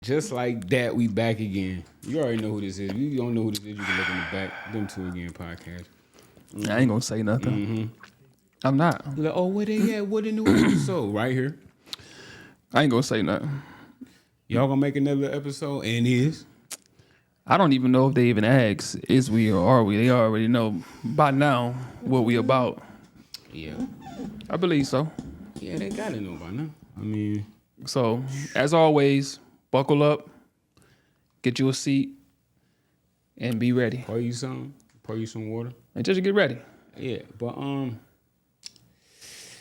Just like that, we back again. You already know who this is. If you don't know who this is, you can look in the back. Them Two Again podcast. I ain't gonna say nothing. I'm not. You're like, oh, where they at? What a new episode? Right here. I ain't gonna say nothing. Y'all gonna make another episode? And it is. I don't even know if they even ask, is we or are we? They already know by now what we about. Yeah. I believe so. Yeah, they gotta know by now. I mean, So, as always, buckle up, get you a seat, and be ready. pour you some water. And just get ready. Yeah, but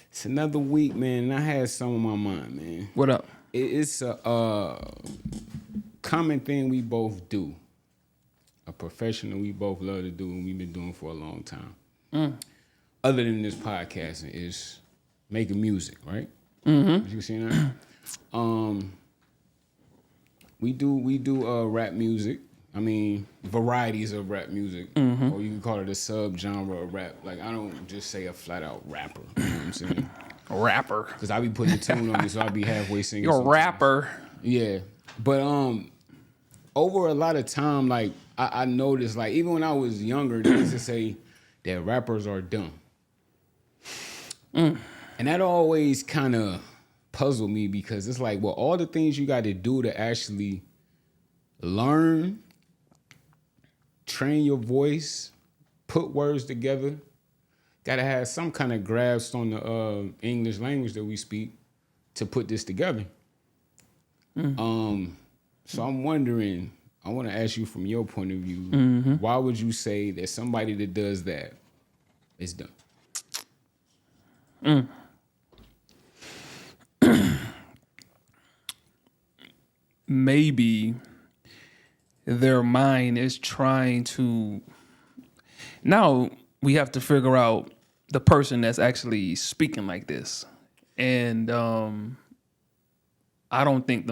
it's another week, man, and I had some on my mind, man. What up? It's a common thing we both do, a profession that we both love to do, and we've been doing for a long time. Other than this podcasting, is making music, right? Mm-hmm. You see that? We do rap music. I mean, varieties of rap music, or you can call it a sub-genre of rap. Like, I don't just say a flat-out rapper. You know what I'm saying? A rapper. Because I be putting a tune on me, so I be halfway singing. You're a sometimes. rapper. Yeah, but over a lot of time, like I noticed, like even when I was younger, they used to say that rappers are dumb, and that always kind of puzzled me because it's like, well, all the things you got to do to actually learn, train your voice, put words together, got to have some kind of grasp on the English language that we speak to put this together. So I'm wondering, I want to ask you from your point of view, why would you say that somebody that does that is dumb? Maybe their mind is trying to. Now we have to figure out the person that's actually speaking like this. And I don't think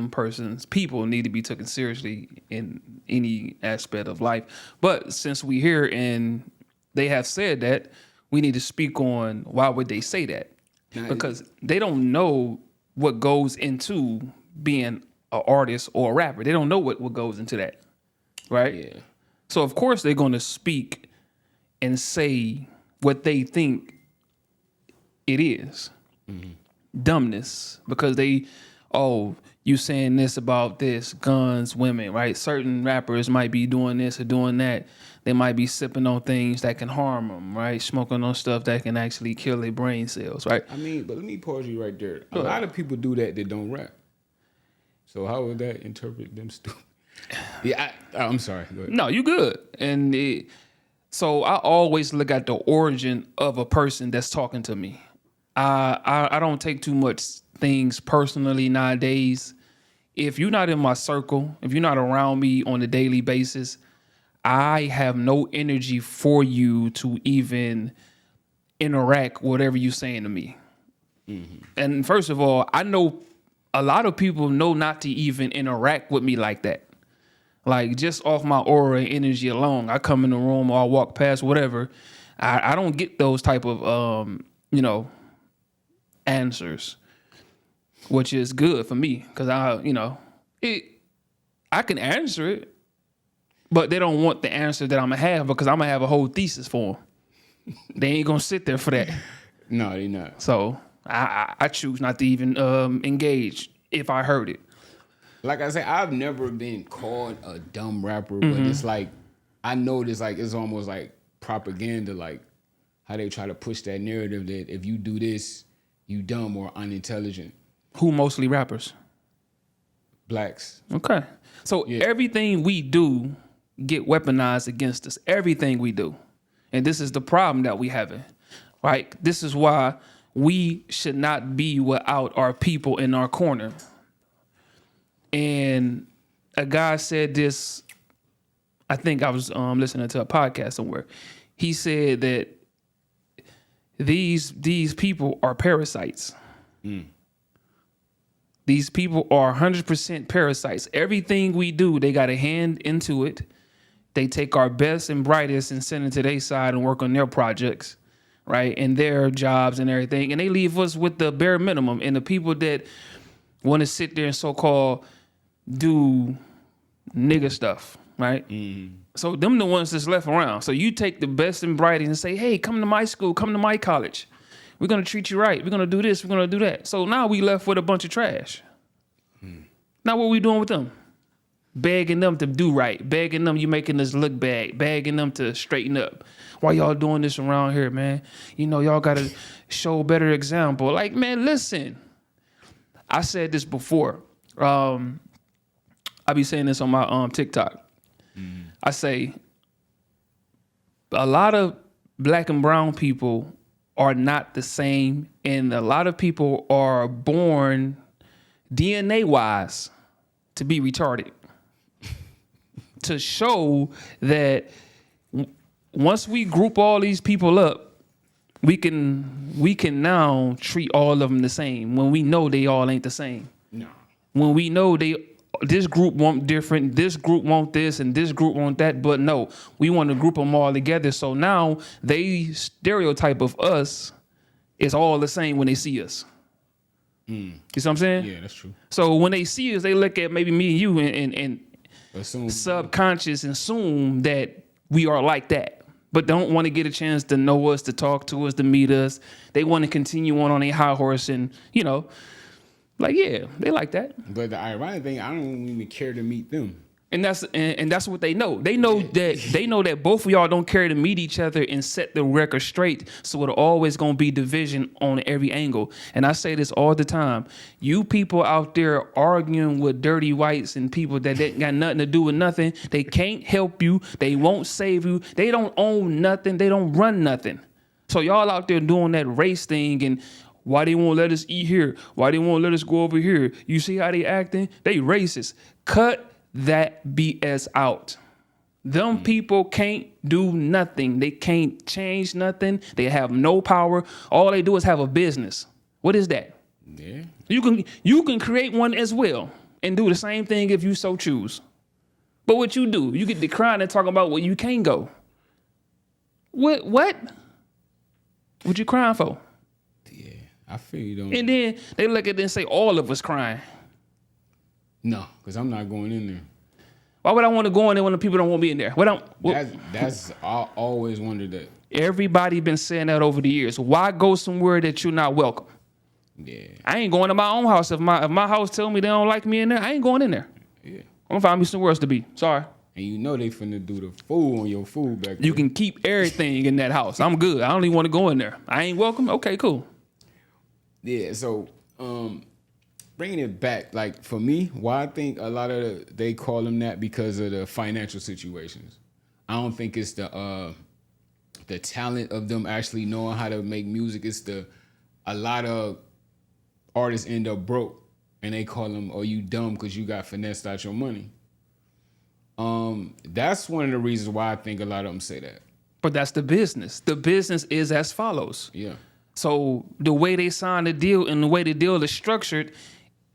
people need to be taken seriously in any aspect of life. But since we here and they have said that, we need to speak on why would they say that? Because they don't know what goes into being an artist or a rapper. They don't know what goes into that, right? Yeah. So of course they're going to speak and say what they think it is. Dumbness, because you saying this about this, guns, women, right? Certain rappers might be doing this or doing that. They might be sipping on things that can harm them, right? Smoking on stuff that can actually kill their brain cells, right? I mean, but let me pause you right there. A lot of people do that don't rap. So how would that interpret them stupid? Yeah, I'm sorry. Go ahead. No, you good. So I always look at the origin of a person that's talking to me. I don't take too much things personally nowadays. If you're not in my circle, if you're not around me on a daily basis, I have no energy for you to even interact with whatever you're saying to me. And first of all, I know a lot of people know not to even interact with me like that. Like just off my aura and energy alone, I come in the room or I walk past whatever. I don't get those type of answers, which is good for me because I can answer it, but they don't want the answer that I'm gonna have because I'm gonna have a whole thesis for them. They ain't gonna sit there for that. No, they not. So I choose not to even engage if I heard it. Like I say, I've never been called a dumb rapper, but it's like I notice like it's almost like propaganda, like how they try to push that narrative that if you do this, you dumb or unintelligent. Who mostly rappers? Blacks. Okay. So everything we do get weaponized against us. Everything we do. And this is the problem that we having. Right? This is why we should not be without our people in our corner. And a guy said this, I think I was listening to a podcast somewhere. He said that these people are parasites. These people are 100% parasites. Everything we do, they got a hand into it. They take our best and brightest and send it to their side and work on their projects, right? And their jobs and everything. And they leave us with the bare minimum. And the people that want to sit there and so-called do nigga stuff, right? Mm-hmm. So them the ones that's left around. So you take the best and brightest and say, hey, come to my school, come to my college. We're gonna treat you right. We're gonna do this, we're gonna do that. So now we left with a bunch of trash. Now what we doing with them? Begging them to do right, begging them, you making us look bad, begging them to straighten up. Why y'all doing this around here, man? You know, y'all gotta show a better example. Like, man, listen. I said this before. I be saying this on my TikTok. I say a lot of black and brown people are not the same, and a lot of people are born DNA-wise to be retarded. To show that once we group all these people up, we can now treat all of them the same when we know they all ain't the same. No. When we know this group want different, this group want this, and this group want that, but no, we want to group them all together. So now they stereotype of us is all the same when they see us. You see what I'm saying? Yeah, that's true. So when they see us, they look at maybe me and you and Assume. subconscious assume that we are like that, but don't want to get a chance to know us, to talk to us, to meet us. They want to continue on a high horse and, you know, like, yeah, they like that. But the ironic thing, I don't even care to meet them. And that's what they know. They know that both of y'all don't care to meet each other and set the record straight. So it'll always gonna be division on every angle. And I say this all the time. You people out there arguing with dirty whites and people that got nothing to do with nothing. They can't help you. They won't save you. They don't own nothing. They don't run nothing. So y'all out there doing that race thing and why they won't let us eat here? Why they won't let us go over here? You see how they acting? They racist. Cut that BS out. Them people can't do nothing. They can't change nothing. They have no power. All they do is have a business. What is that? Yeah. You can create one as well and do the same thing if you so choose. But what you do, you get decrying and talk about where you can't go. What? What you crying for? Yeah. I feel you don't. And then they look at it and say all of us crying. No, because I'm not going in there. Why would I want to go in there when the people don't want me in there? That's I always wondered that. Everybody been saying that over the years. Why go somewhere that you're not welcome? Yeah. I ain't going to my own house. If my house tell me they don't like me in there, I ain't going in there. Yeah. I'm gonna find me somewhere else to be. Sorry. And you know they finna do the fool on your food back there. You can keep everything in that house. I'm good. I don't even want to go in there. I ain't welcome. Okay, cool. Yeah, so bringing it back, like for me, why I think a lot of they call them that because of the financial situations. I don't think it's the talent of them actually knowing how to make music. It's a lot of artists end up broke and they call them, "Oh, you dumb because you got finessed out your money." That's one of the reasons why I think a lot of them say that. But that's the business. The business is as follows. Yeah. So the way they sign the deal and the way the deal is structured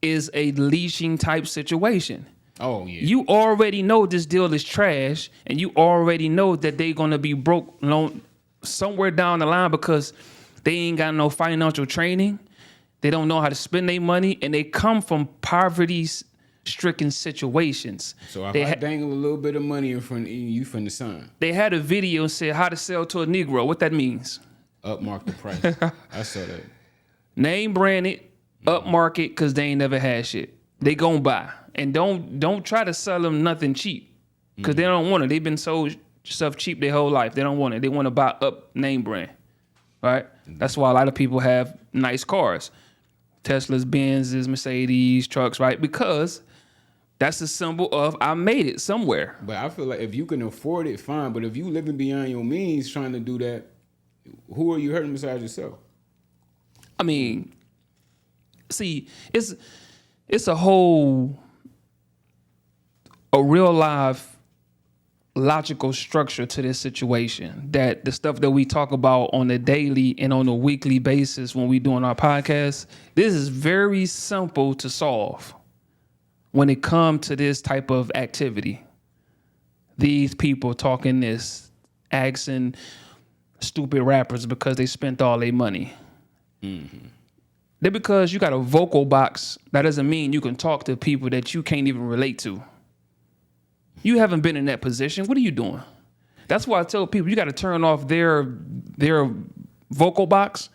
is a leashing type situation. Oh, yeah. You already know this deal is trash, and you already know that they're gonna be broke somewhere down the line because they ain't got no financial training. They don't know how to spend their money, and they come from poverty-stricken situations. So if I dangle a little bit of money in front of you from the sun. They had a video and said how to sell to a Negro. What that means? Upmark the price. I saw that. Name branded, upmarket, because they ain't never had shit. They gon' buy. And don't try to sell them nothing cheap, because they don't want it. They've been sold stuff cheap their whole life. They don't want it. They want to buy up name brand, right? That's why a lot of people have nice cars. Teslas, Benzes, Mercedes, trucks, right? Because that's a symbol of I made it somewhere. But I feel like if you can afford it, fine. But if you living beyond your means trying to do that, who are you hurting besides yourself? I mean, see, it's a real live logical structure to this situation, that the stuff that we talk about on a daily and on a weekly basis when we doing our podcast, this is very simple to solve when it comes to this type of activity. These people talking this, asking stupid rappers because they spent all their money. Mm-hmm. That because you got a vocal box, that doesn't mean you can talk to people that you can't even relate to. You haven't been in that position. What are you doing? That's why I tell people you got to turn off their vocal box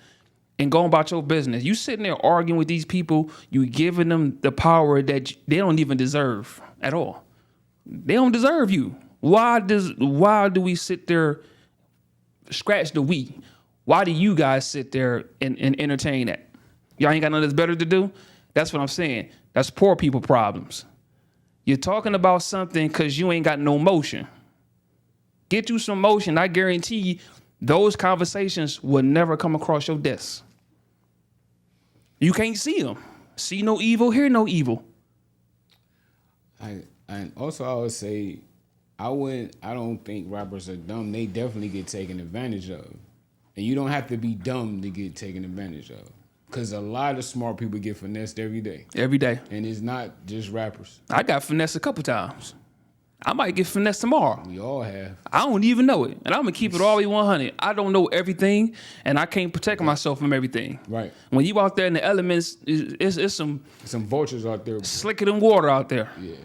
and go about your business. You sitting there arguing with these people, you giving them the power that they don't even deserve at all. They don't deserve you. Why do we sit there, scratch the we? Why do you guys sit there and entertain that? Y'all ain't got nothing that's better to do? That's what I'm saying. That's poor people problems. You're talking about something because you ain't got no motion. Get you some motion. I guarantee you those conversations will never come across your desk. You can't see them. See no evil, hear no evil. And also I would say, I don't think rappers are dumb. They definitely get taken advantage of. And you don't have to be dumb to get taken advantage of. Because a lot of smart people get finessed every day. Every day. And it's not just rappers. I got finessed a couple times. I might get finessed tomorrow. We all have. I don't even know it. And I'm going to keep it all the way 100. I don't know everything, and I can't protect myself from everything. Right. When you out there in the elements, it's some vultures out there. Slicker than water out there. Yeah.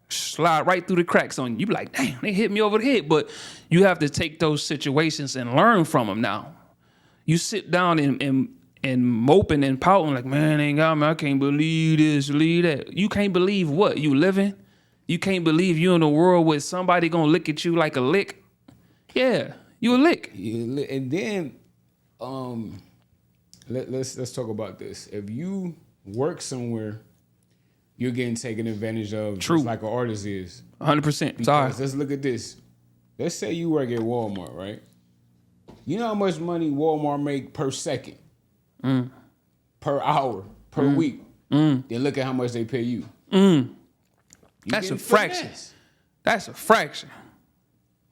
Slide right through the cracks on you. You be like, damn, they hit me over the head. But you have to take those situations and learn from them now. You sit down and moping and pouting like, man, ain't got me. I can't believe this, believe that. You can't believe what? You living? You can't believe you in a world where somebody gonna look at you like a lick? Yeah, you a lick. Yeah, and then, let's talk about this. If you work somewhere, you're getting taken advantage of. True. Just like an artist is. 100%. Sorry. Let's look at this. Let's say you work at Walmart, right? You know how much money Walmart make per second, per hour, per week. Then look at how much they pay you. That's a fraction. That's a fraction.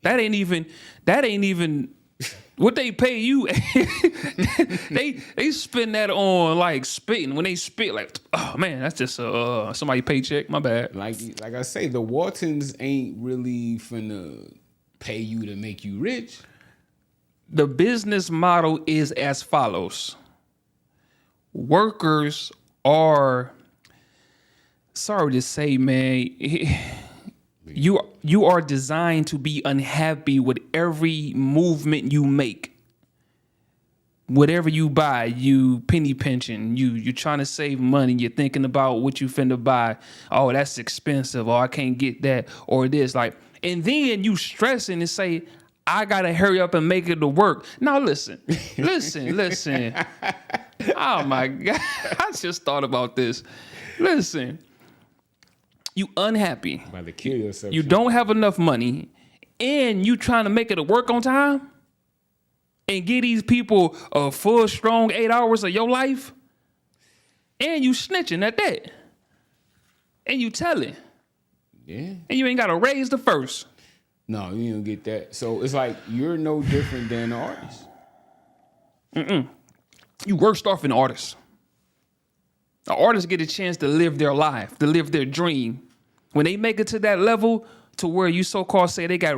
That ain't even what they pay you. they spend that on like spitting. When they spit, like, oh man, that's just somebody paycheck. My bad. Like I say, the Waltons ain't really finna pay you to make you rich. The business model is as follows. Workers are, sorry to say, man, you are designed to be unhappy with every movement you make. Whatever you buy, you penny pinching, you trying to save money, you're thinking about what you finna buy. Oh, that's expensive, or I can't get that, or this, like, and then you stressing and say, I gotta hurry up and make it to work. Now listen. Oh my God, I just thought about this. Listen, you unhappy. About to kill yourself. You don't have enough money, and you trying to make it to work on time, and give these people a full, strong 8 hours of your life, and you snitching at that, and you telling. Yeah. And you ain't got to raise the first. No, you don't get that. So it's like you're no different than an artist. You worse off an artist. The artists get a chance to live their life, to live their dream. When they make it to that level to where you so-called say they got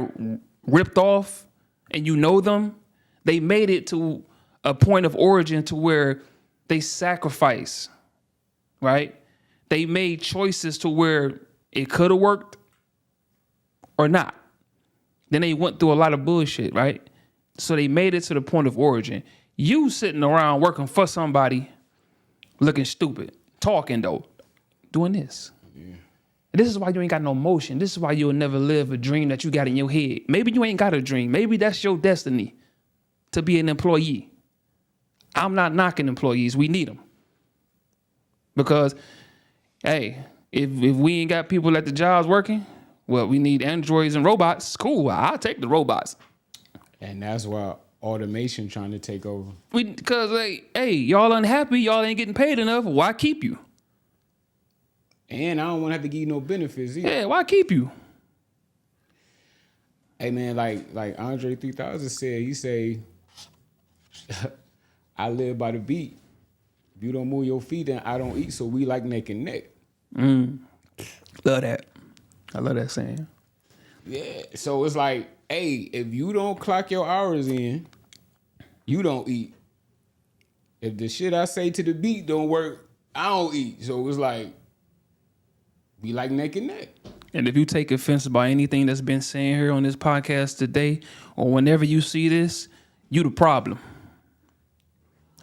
ripped off and you know them, they made it to a point of origin to where they sacrifice, right? They made choices to where it could have worked or not. Then they went through a lot of bullshit, right? So they made it to the point of origin. You sitting around working for somebody, looking stupid, talking though, doing this. Yeah. And this is why you ain't got no motion. This is why you'll never live a dream that you got in your head. Maybe you ain't got a dream. Maybe that's your destiny to be an employee. I'm not knocking employees. We need them. Because, hey, if we ain't got people at the jobs working, well, we need androids and robots. Cool, I'll take the robots. And that's why automation trying to take over. Because, hey, y'all unhappy. Y'all ain't getting paid enough. Why keep you? And I don't want to have to give you no benefits either. Yeah, why keep you? Hey, man, like Andre 3000 said, he say, I live by the beat. If you don't move your feet, then I don't eat, so we like neck and neck. Love that. I love that saying. Yeah, so it's like, hey, if you don't clock your hours in, you don't eat. if the shit I say to the beat don't work, I don't eat. So it's like, be like neck and neck. And if you take offense by anything that's been said here on this podcast today, or whenever you see this, you the problem.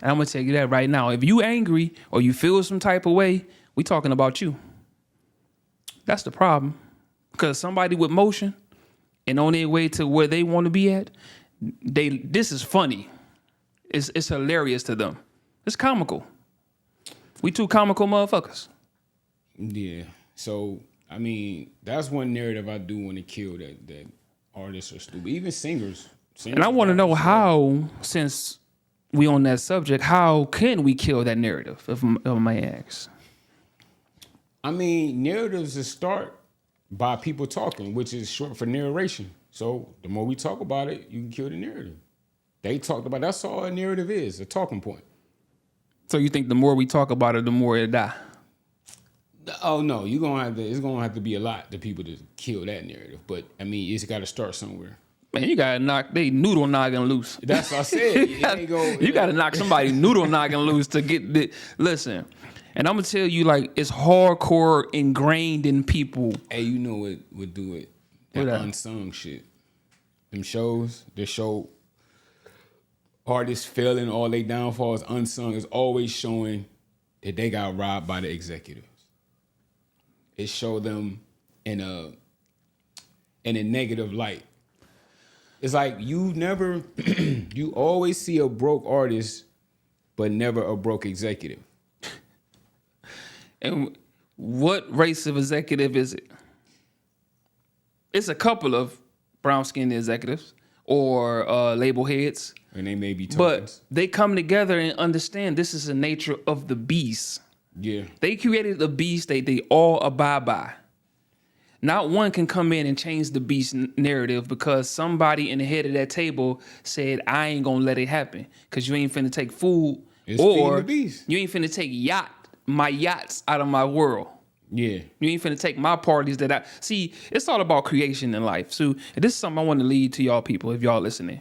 And I'm gonna tell you that right now. If you angry or you feel some type of way, we talking about you. That's the problem. Because somebody with motion and on their way to where they want to be at, this is funny. It's hilarious to them. It's comical. We two comical motherfuckers. Yeah. So I mean, that's one narrative I do want to kill, that artists are stupid. Even singers. And I want to know how, since we on that subject, how can we kill that narrative, if I may ask? I mean, narratives is start by people talking, which is short for narration. So the more we talk about it, you can kill the narrative. They talked about, that's all a narrative is, a talking point. So you think the more we talk about it, the more it die? Oh no, it's gonna have to be a lot to people to kill that narrative. But I mean, it's gotta start somewhere. Man, you gotta knock they noodle noggin loose. That's what I said. You gotta knock somebody noodle noggin loose to get the listen. And I'm gonna tell you, like, it's hardcore ingrained in people. Hey, you know what would do it? That unsung shit. Them shows, they show artists failing, all they downfalls unsung, is always showing that they got robbed by the executives. It showed them in a negative light. It's like you always see a broke artist, but never a broke executive. And what race of executive is it? It's a couple of brown-skinned executives or label heads. And they may be tokens. But they come together and understand this is the nature of the beast. Yeah. They created a beast they all abide by. Not one can come in and change the beast narrative because somebody in the head of that table said, I ain't gonna let it happen because you ain't finna take food or the beast. You ain't finna take my yachts out of my world. Yeah. You ain't finna take my parties that I... See, it's all about creation in life. So this is something I want to lead to y'all people if y'all listening.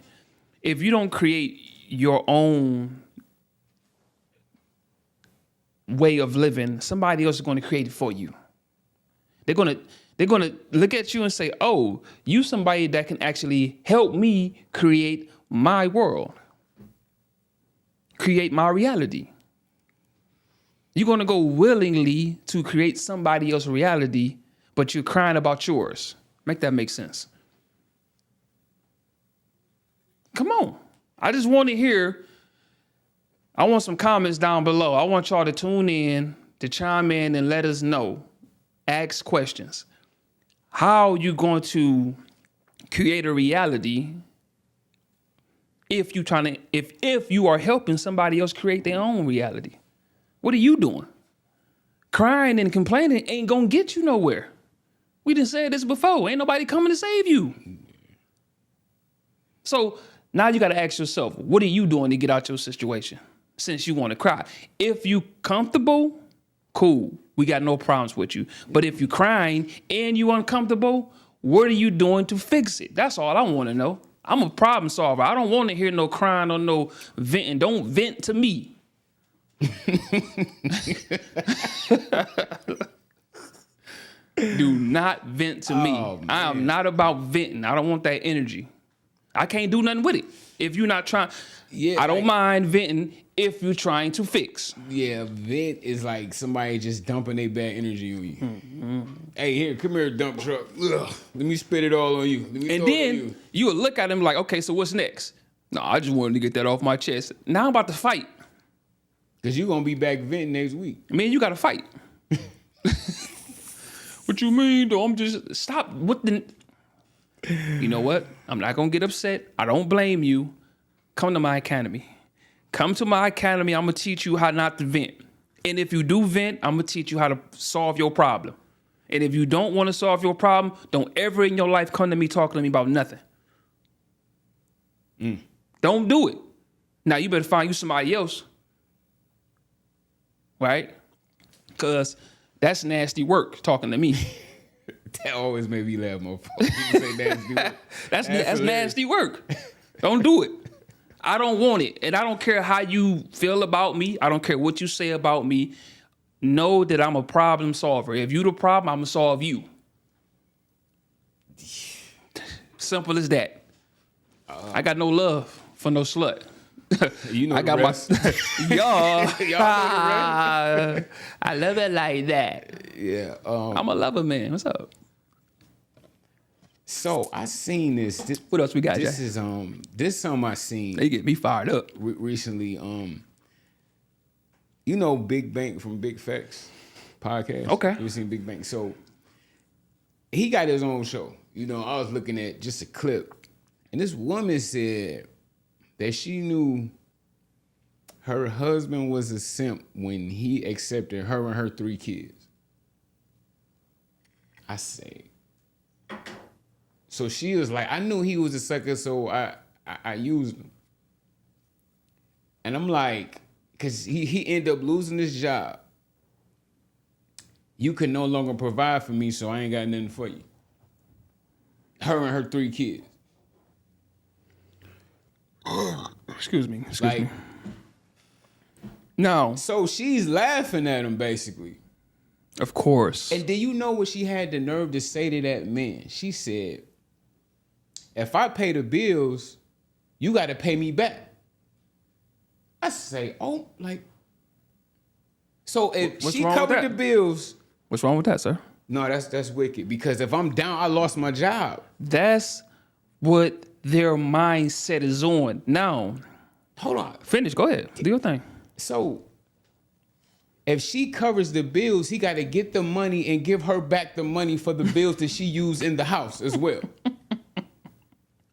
If you don't create your own way of living, somebody else is going to create it for you. They're going to look at you and say, oh, you somebody that can actually help me create my world, create my reality. You're going to go willingly to create somebody else's reality, but you're crying about yours. Make that make sense. Come on. I just want to hear, I want some comments down below. I want y'all to tune in, to chime in and let us know. Ask questions. How you going to create a reality if you are helping somebody else create their own reality? What are you doing? Crying and complaining ain't gonna get you nowhere. We done said this before. Ain't nobody coming to save you. So now you gotta ask yourself, what are you doing to get out your situation since you wanna cry? If you comfortable, cool. We got no problems with you. But if you crying and you uncomfortable, what are you doing to fix it? That's all I wanna know. I'm a problem solver. I don't wanna hear no crying or no venting. Don't vent to me. Do not vent to me. I am not about venting. I don't want that energy. I can't do nothing with it. If you're not trying, I don't mind venting if you're trying to fix. Yeah, vent is like somebody just dumping their bad energy on you. Mm-hmm. Hey, here, come here, dump truck. Ugh, let me spit it all on you. And then you will look at him like, okay, so what's next? No, I just wanted to get that off my chest. Now I'm about to fight. Because you're going to be back venting next week. Man, you got to fight. What you mean, though? I'm just... Stop. What the... You know what? I'm not going to get upset. I don't blame you. Come to my academy. Come to my academy. I'm going to teach you how not to vent. And if you do vent, I'm going to teach you how to solve your problem. And if you don't want to solve your problem, don't ever in your life come to me talking to me about nothing. Don't do it. Now, you better find you somebody else. Right? Because that's nasty work talking to me. That always made me laugh, motherfucker. People say nasty work. That's nasty work. Don't do it. I don't want it. And I don't care how you feel about me. I don't care what you say about me. Know that I'm a problem solver. If you the problem, I'm going to solve you. Simple as that. I got no love for no slut. You know I got rest. Y'all Y'all know the rest. I love it like that. Yeah. I'm a lover, man. What's up? So I seen this. What else we got, This Jay? is this something I seen They get me fired up. recently. You know Big Bank from Big Facts podcast. Okay. You seen Big Bank? So he got his own show. You know, I was looking at just a clip, and this woman said that she knew her husband was a simp when he accepted her and her 3 kids. I say. So she was like, I knew he was a sucker, so I used him. And I'm like, because he ended up losing his job. You can no longer provide for me, so I ain't got nothing for you. Her and her 3 kids. Excuse me. Like, No, so she's laughing at him, basically. of course. And do you know what she had the nerve to say to that man? She said, if I pay the bills, you got to pay me back. I say, oh, like, so if What's she wrong with covered that? the bills, What's wrong with that, sir? no, that's wicked. Because if I'm down, I lost my job. That's what their mindset is on. Now, Hold on. finish. Go ahead. Do your thing. So if she covers the bills, he got to get the money and give her back the money for the bills that she used in the house as well.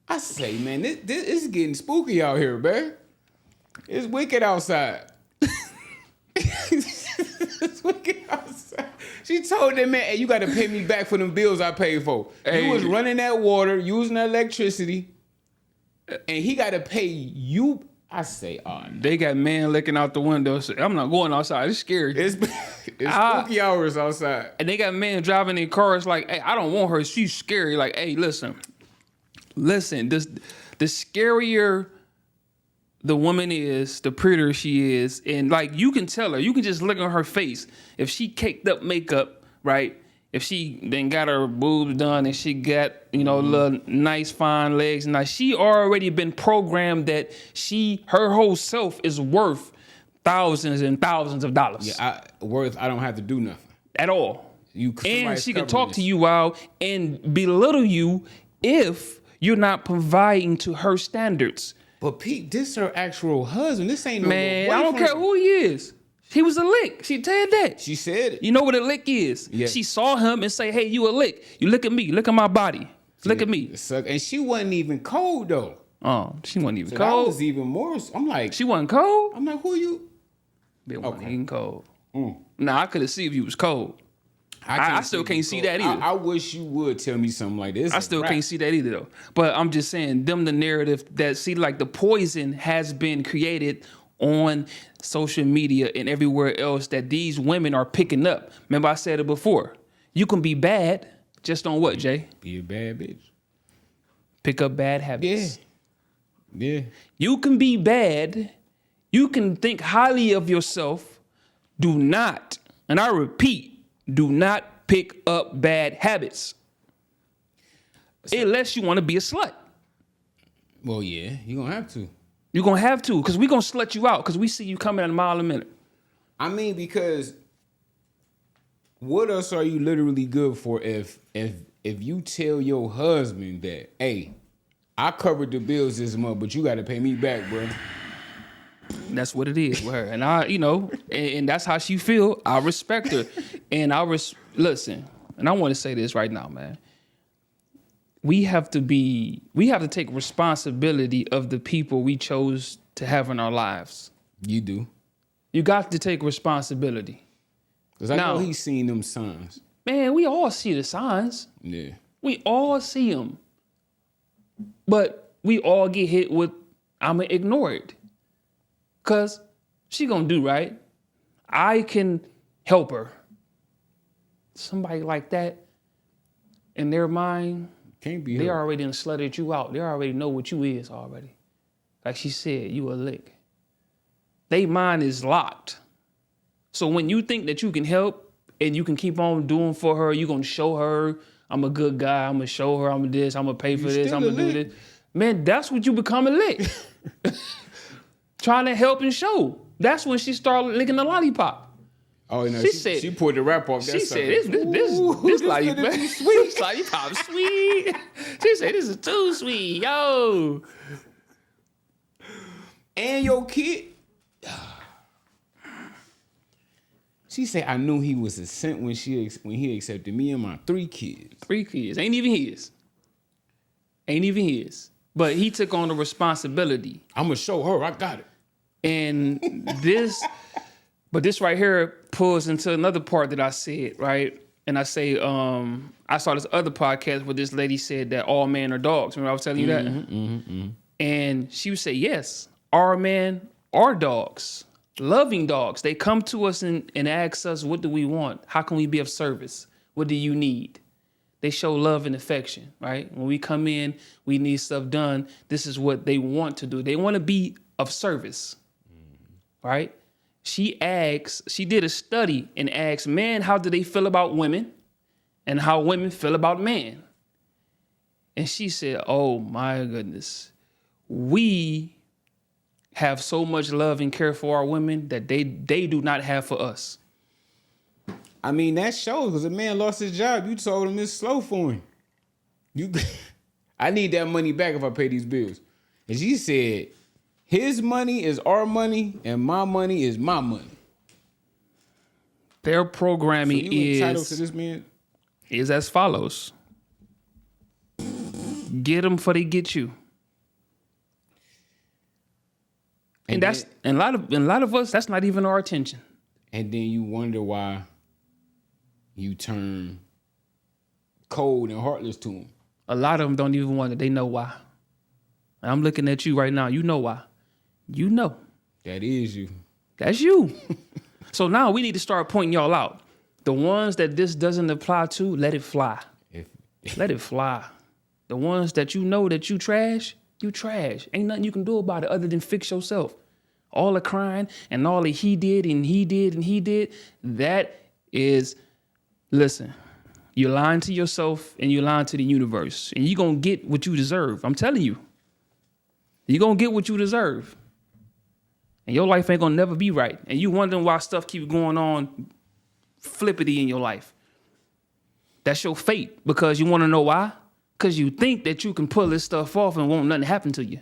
I say, man, this is getting spooky out here, man. It's wicked outside. It's wicked outside. She told that man, hey, you got to pay me back for them bills I paid for. Hey. You was running that water, using that electricity, and he got to pay you. I say, oh, no. They got man looking out the window. Say, I'm not going outside. It's scary. It's spooky hours outside. And they got men driving their cars like, hey, I don't want her. She's scary. Like, hey, listen. The scarier the woman is, the prettier she is. And like, you can tell her, you can just look at her face. If she caked up makeup, right? If she then got her boobs done and she got, little nice fine legs, now she already been programmed that her whole self is worth thousands and thousands of dollars. Yeah, I don't have to do nothing. At all. And somebody's she can covering talk this. to you out and belittle you if you're not providing to her standards. But Pete, this her actual husband. This ain't no Man, little I don't boyfriend. care who he is. He was a lick. She said that. She said it. You know what a lick is? Yeah. She saw him and say, hey, you a lick. You look at me. Look at my body. Look at me. It sucked. And she wasn't even cold though. Oh, she wasn't even So that cold. was even more. I'm like, She wasn't cold? I'm like, who you? It wasn't Okay. even cold. Nah, I could have seen if you was cold. I still can't see that either. I wish you would tell me something like this. I still can't see that either though. But I'm just saying, the narrative that like the poison has been created on social media and everywhere else that these women are picking up. Remember I said it before. You can be bad, just on what, Jay? Be a bad bitch. Pick up bad Yeah. habits. Yeah. You can be bad. You can think highly of yourself. Do not, and I repeat, do not pick up bad habits. Unless you want to be a slut. Well, yeah, you're gonna have to. You're going to have to, because we're going to slut you out, because we see you coming at a mile a minute. I mean, because what else are you literally good for if you tell your husband that, hey, I covered the bills this month, but you got to pay me back, bro. That's what it is with her. And I, and that's how she feel. I respect her. And listen, and I want to say this right now, man. We have to take responsibility of the people we chose to have in our lives. You do. You got to take responsibility. Because I Now- know he's seen them signs. Man, we all see the signs. Yeah. We all see them. But we all get hit with, I'm going to ignore it. Because she going to do right. I can help her. Somebody like that, in their mind, Can't be they helped. already done slutted you out. They already know what you is already. like she said, you a lick. They mind is locked. So when you think that you can help and you can keep on doing for her, you're going to show her, I'm a good guy, I'm going to show her, I'm going to this, I'm going to pay for this, I'm going to do this. Man, that's what you become a lick. Trying to help and show. That's when she started licking the lollipop. Oh, no, she pulled the wrap off that She sucker. said, this lollipop sweet. This lollipop sweet. She said, this is too sweet, yo. And your kid. She said, I knew he was a saint when he accepted me and my 3 kids. 3 kids. Ain't even his. But he took on the responsibility. I'm going to show her. I got it. And this right here pulls into another part that I said, right? And I say, I saw this other podcast where this lady said that all men are dogs. Remember I was telling you that? And she would say, yes, all men are dogs, loving dogs. They come to us and ask us, what do we want? How can we be of service? What do you need? They show love and affection, right? When we come in, we need stuff done. This is what they want to do. They want to be of service, right? She did a study and asked men, how do they feel about women and how women feel about men? And she said, oh my goodness, we have so much love and care for our women that they do not have for us. I mean, that shows because a man lost his job. You told him it's slow for him. I need that money back if I pay these bills. And she said, his money is our money and my money is my money. Their programming so you entitled to this man? Is as follows. Get them before they get you. And that's a lot of us, that's not even our attention. And then you wonder why you turn cold and heartless to them. A lot of them don't even wonder. They know why. And I'm looking at you right now. You know why. You know. That is you. That's you. So now we need to start pointing y'all out. The ones that this doesn't apply to, let it fly. Let it fly. The ones that you know that you trash. Ain't nothing you can do about it other than fix yourself. All the crying and all the he did and he did and he did, that is, listen, you're lying to yourself and you're lying to the universe. And you're going to get what you deserve. I'm telling you. You're going to get what you deserve. And your life ain't going to never be right. And you wondering why stuff keeps going on flippity in your life. That's your fate. Because you want to know why? Because you think that you can pull this stuff off and won't nothing happen to you.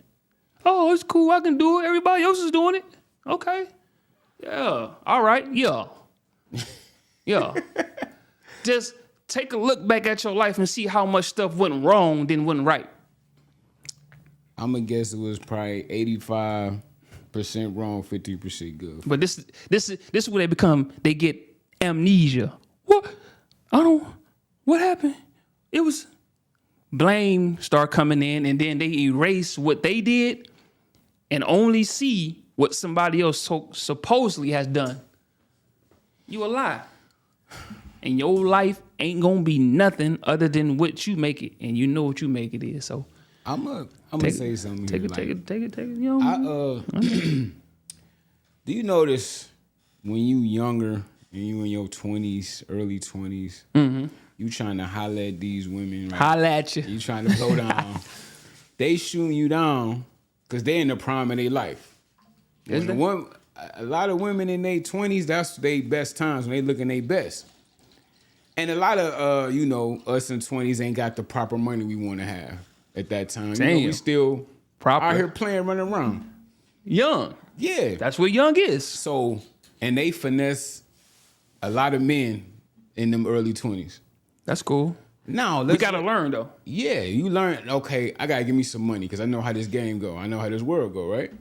Oh, it's cool. I can do it. Everybody else is doing it. Okay. Yeah. All right. Yeah. Yeah. Just take a look back at your life and see how much stuff went wrong then went right. I'm going to guess it was probably 85% wrong, 50% good. But this is where they get amnesia. What happened? It was blame start coming in, and then they erase what they did and only see what somebody else supposedly has done. You a lie. And your life ain't gonna be nothing other than what you make it, and you know what you make it is. So I'm gonna say something. Take it. You know, do you notice when you younger and you in your 20s, early 20s, you trying to holler at these women, right? Holler at you. You trying to blow down. They shooting you down because they in the prime of their life. A lot of women in their 20s, that's their best times when they looking their best. And a lot of, us in 20s ain't got the proper money we want to have at that time. Damn. We still Proper. out here playing, running around. Young. Yeah. That's what young is. So, and they finesse a lot of men in them early 20s. That's cool. Now, We gotta learn though. Yeah, you learn, okay, I gotta give me some money because I know how this game go. I know how this world go, right?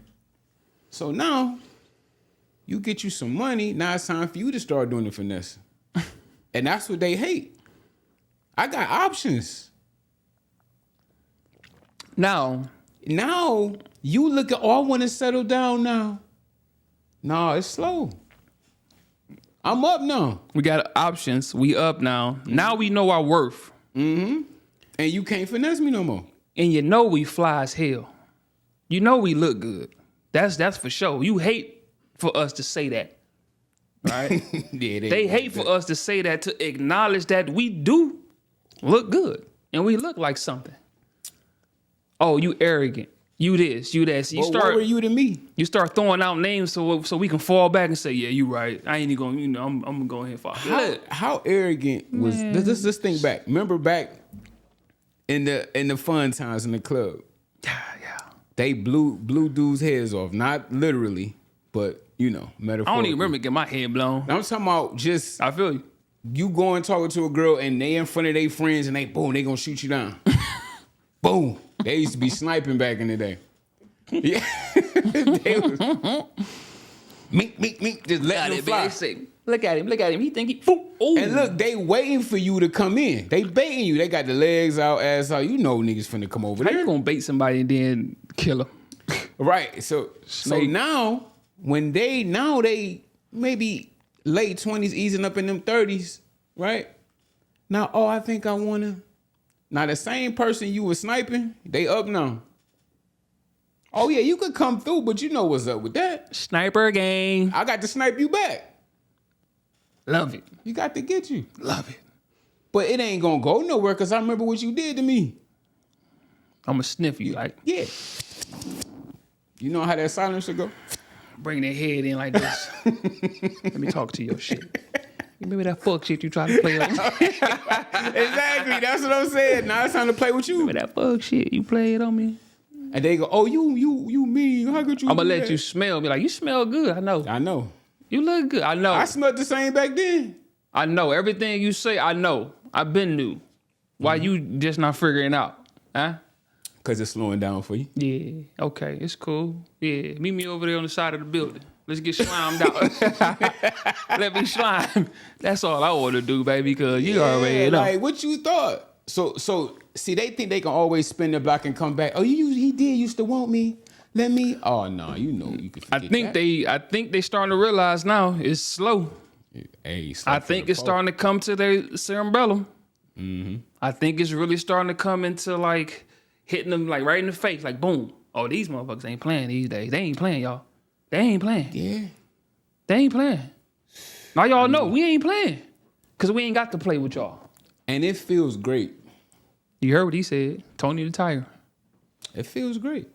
So now, you get you some money, now it's time for you to start doing the finesse. And that's what they hate. I got options. Now, you look at, I want to settle down now. No, it's slow. I'm up now. We got options. We up now. Now we know our worth. Mm-hmm. And you can't finesse me no more. And you know we fly as hell. You know we look good. That's for sure. You hate for us to say that. Right? Yeah, They hate for us to say that, to acknowledge that we do look good and we look like something. Oh, you arrogant. You this, you that. So you What were you to me? You start throwing out names so we can fall back and say, yeah, you right. I ain't even gonna, I'm gonna go ahead and fall. How arrogant was this? Think back. Remember back in the fun times in the club. Yeah. They blew dudes' heads off. Not literally, but metaphorically. I don't even remember getting my head blown. I'm talking about just I feel you. you going talking to a girl and they in front of their friends and they gonna shoot you down. Boom. They used to be sniping back in the day. Yeah. They was meek, just letting them fly. Look at him. He think he. Ooh. And look, they waiting for you to come in. They baiting you. They got the legs out, ass out. You know niggas finna come over How there. you gonna bait somebody and then kill him? Right. So now they maybe late 20s, easing up in them 30s, right? Now, I think I wanna. Now the same person you was sniping, they up now. Oh yeah, you could come through, but you know what's up with that. Sniper gang. I got to snipe you back. Love it. You got to get you. Love it. But it ain't gonna go nowhere because I remember what you did to me. I'm gonna sniff you like. Yeah. You know how that silencer go? Bring their head in like this. Let me talk to your shit. You remember that fuck shit you tried to play like? Exactly. That's what I'm saying. Now it's time to play with you. Remember that fuck shit you played on me? And they go, oh, you mean? How could you? I'm gonna do let that? you smell me. Like, you smell good. I know. I know. You look good. I know. I smelled the same back then. I know. Everything you say, I know. I've been new. Why you just not figuring out? Huh? Because it's slowing down for you. Yeah. Okay. It's cool. Yeah. Meet me over there on the side of the building. Let's get slimed out. Let me slime. That's all I want to do, baby, because you already know. Like, what you thought? So see, they think they can always spin the block and come back. Oh, he did used to want me. Let me. Oh no, you can I forget think they starting to realize now it's slow. Hey, I think it's starting to come to their cerebellum. Mm-hmm. I think it's really starting to come into like hitting them like right in the face, like boom. Oh, these motherfuckers ain't playing these days. They ain't playing, y'all. They ain't playing. Yeah. They ain't playing. Now y'all know we ain't playing. Cause we ain't got to play with y'all. And it feels great. You heard what he said. Tony the Tiger. It feels great.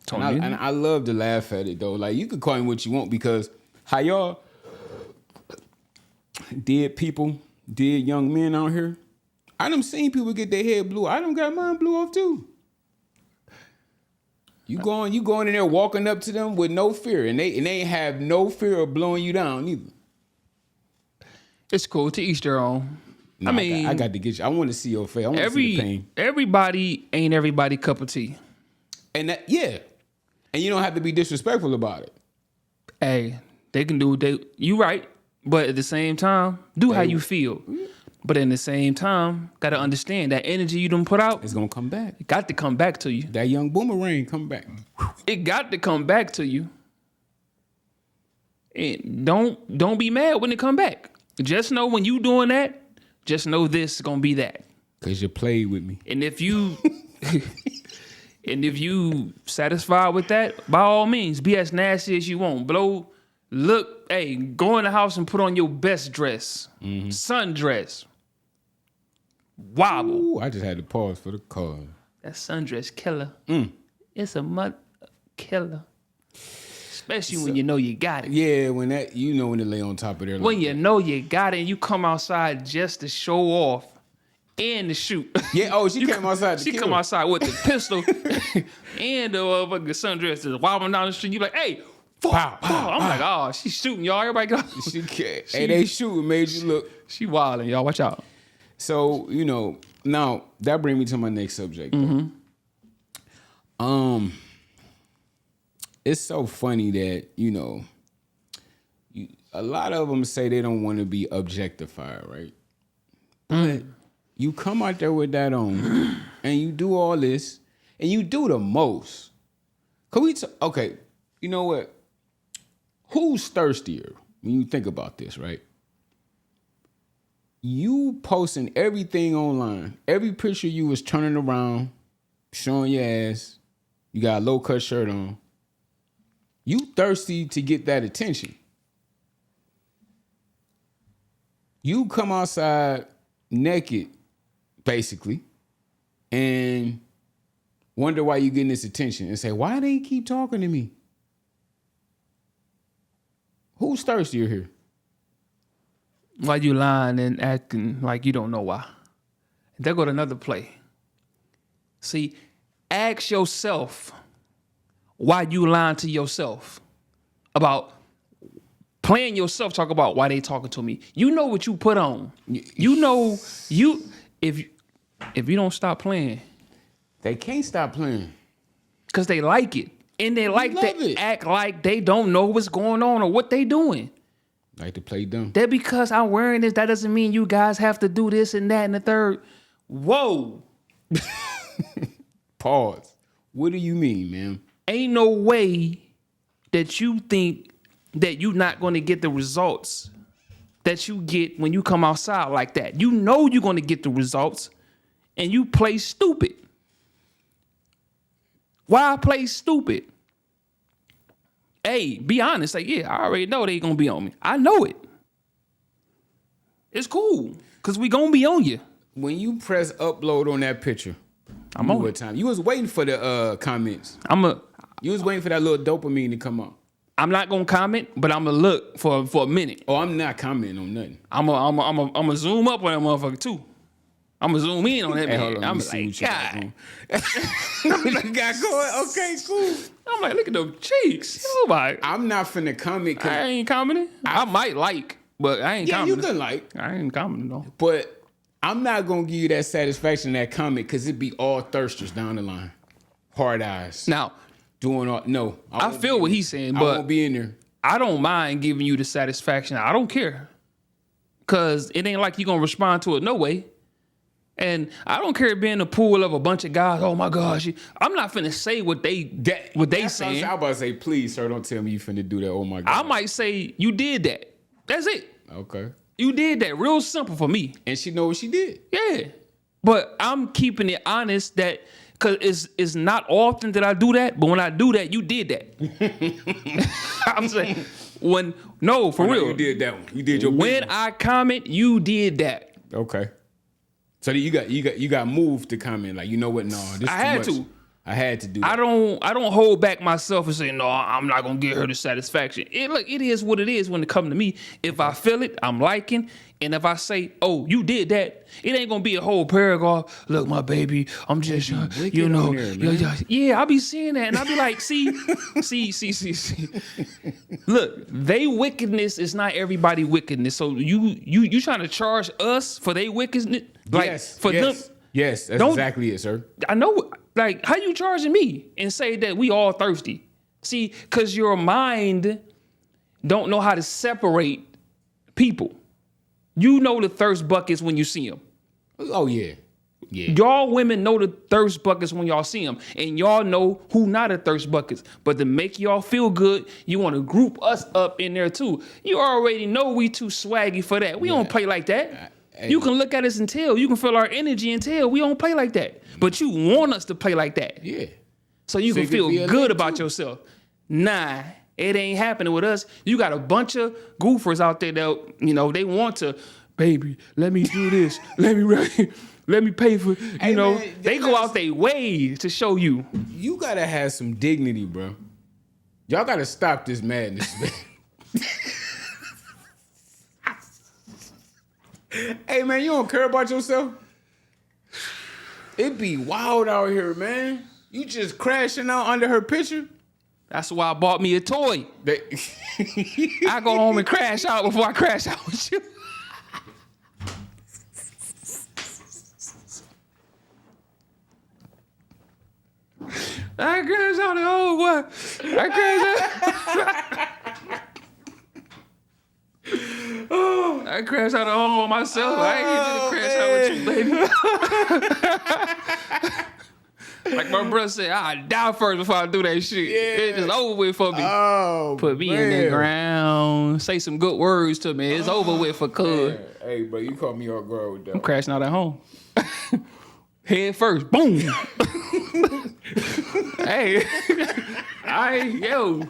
Tony. And I love to laugh at it though. Like you can call me what you want because how y'all dead young men out here. I done seen people get their head blew. I done got mine blew off too. You going in there walking up to them with no fear, and they have no fear of blowing you down either. It's cool, to each their own. Nah, I mean, I got to get you. I want to see your face. I want to see the pain. Everybody ain't everybody cup of tea. And that, yeah, and you don't have to be disrespectful about it. Hey, they can do what you right, but at the same time, do how you feel. But in the same time, gotta understand that energy you done put out, It's gonna come back. it got to come back to you. That young boomerang come back. It got to come back to you. And don't be mad when it come back. Just know when you doing that, just know this is gonna be that. Cause you played with me. And if you satisfied with that, by all means, be as nasty as you want. Hey, go in the house and put on your best dress. Sundress. Wobble. Ooh, I just had to pause for the call. That sundress killer. It's a mud killer. Especially when you know you got it. Yeah, when that when to lay on top of there. When you know you got it and you come outside just to show off and to shoot. Yeah, she came outside to She kill. come outside with the pistol and the motherfucking sundress just wobbling down the street. You like, hey, Pow, pow. I'm like, oh, she's shooting, y'all. Everybody go. She can't. Hey, they shooting made you look. She wilding, y'all. Watch out. So, now that brings me to my next subject. It's so funny that, a lot of them say they don't want to be objectified, right? But you come out there with that on and you do all this and you do the most. Okay, you know what? Who's thirstier when you think about this, right? You posting everything online, every picture you was turning around, showing your ass, You got a low cut shirt on. You thirsty to get that attention. You come outside naked, basically, and wonder why you getting this attention and say, why they keep talking to me? Who's thirstier here? Why you lying and acting like you don't know why? There go to another play. See, ask yourself why you lying to yourself about playing yourself. Talk about why they talking to me. You know what you put on. You know if you don't stop playing, they can't stop playing because they like it and they like to act like they don't know what's going on or what they doing. Like to play dumb. That because I'm wearing this, that doesn't mean you guys have to do this and that and the third. Whoa. Pause. What do you mean, man? Ain't no way that you think that you're not going to get the results that you get when you come outside like that. You know you're going to get the results and you play stupid. Why play stupid? Hey, be honest. Like, yeah, I already know they going to be on me. I know it. It's cool because we going to be on you. When you press upload on that picture, I'm on what time? You was waiting for the comments. You was waiting for that little dopamine to come up. I'm not gonna comment, but I'm gonna look for a minute. Oh, I'm not commenting on nothing. I'm gonna zoom up on that motherfucker too. I'm gonna zoom in on that man. Hold on, I'm like, God. You got going? Okay, cool. I'm like, look at them cheeks. Oh my. I'm not finna comment. I ain't commenting. I might like, but I ain't commenting. Yeah, you can like. I ain't commenting though. But I'm not gonna give you that satisfaction, that comment, because it be all thirsters down the line. Hard eyes. Now, doing all, no. I feel what he's saying, but I won't be in there. I don't mind giving you the satisfaction. I don't care. Because it ain't like you going to respond to it no way. And I don't care being in a pool of a bunch of guys. Oh my gosh. I'm not finna say what they saying. I was about to say, please, sir, don't tell me you finna do that. Oh my God. I might say, you did that. That's it. Okay. You did that. Real simple for me. And she know what she did. Yeah. But I'm keeping it honest that, because it's not often that I do that, but when I do that, you did that. I'm saying, for real. You did that one. You did your When I comment, you did that. Okay. So you got moved to comment, like, you know what? No, this I had to. I had to do that. I don't hold back myself and say, no, I'm not gonna give her the satisfaction. It is what it is when it comes to me. If I feel it, I'm liking. And if I say, oh, you did that, it ain't gonna be a whole paragraph. Look, my baby, I'm just, you know, yeah, I'll be seeing that, and I'll be like, see. Look, they wickedness is not everybody wickedness. So you trying to charge us for they wickedness? Like, yes, for them? Yes, that's exactly it, sir. I know. Like, how you charging me and say that we all thirsty? See, because your mind don't know how to separate people. You know the thirst buckets when you see them. Oh, yeah. Yeah. Y'all women know the thirst buckets when y'all see them. And y'all know who not a thirst buckets. But to make y'all feel good, you want to group us up in there too. You already know we too swaggy for that. We don't play like that. You can look at us and tell. You can feel our energy and tell. We don't play like that. But you want us to play like that. Yeah. So you can feel good about yourself. Nah, it ain't happening with us. You got a bunch of goofers out there that, you know, they want to, baby, let me do this. let me pay for, you know. Man, they go out their way to show you. You got to have some dignity, bro. Y'all got to stop this madness, man. Hey, man, you don't care about yourself? It be wild out here, man. You just crashing out under her picture? That's why I bought me a toy. I go home and crash out before I crash out with you. I crash out the whole one. I crashed out at home myself. I ain't gonna crash out with you, baby. Like my brother said, I die first before I do that shit. Yeah. It's just over with for me. Oh, put me in the ground. Say some good words to me. It's over with for cuz. Hey, bro, you caught me off guard with that. I'm crashing out at home. Head first. Boom. Hey, yo.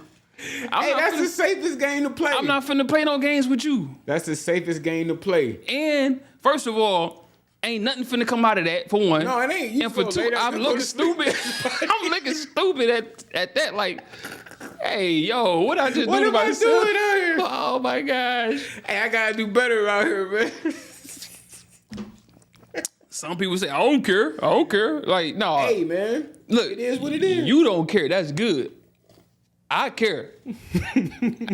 That's the safest game to play. I'm not finna play no games with you. That's the safest game to play. And first of all, ain't nothing finna come out of that, for one. No, it ain't. You and for two, I'm looking stupid. I'm looking stupid at that. Like, hey, yo, what I just do to myself? What am I doing out here? Oh my gosh. Hey, I gotta do better out here, man. Some people say, I don't care. Like, no. Hey, man. Look, it is what it is. You don't care. That's good. I care.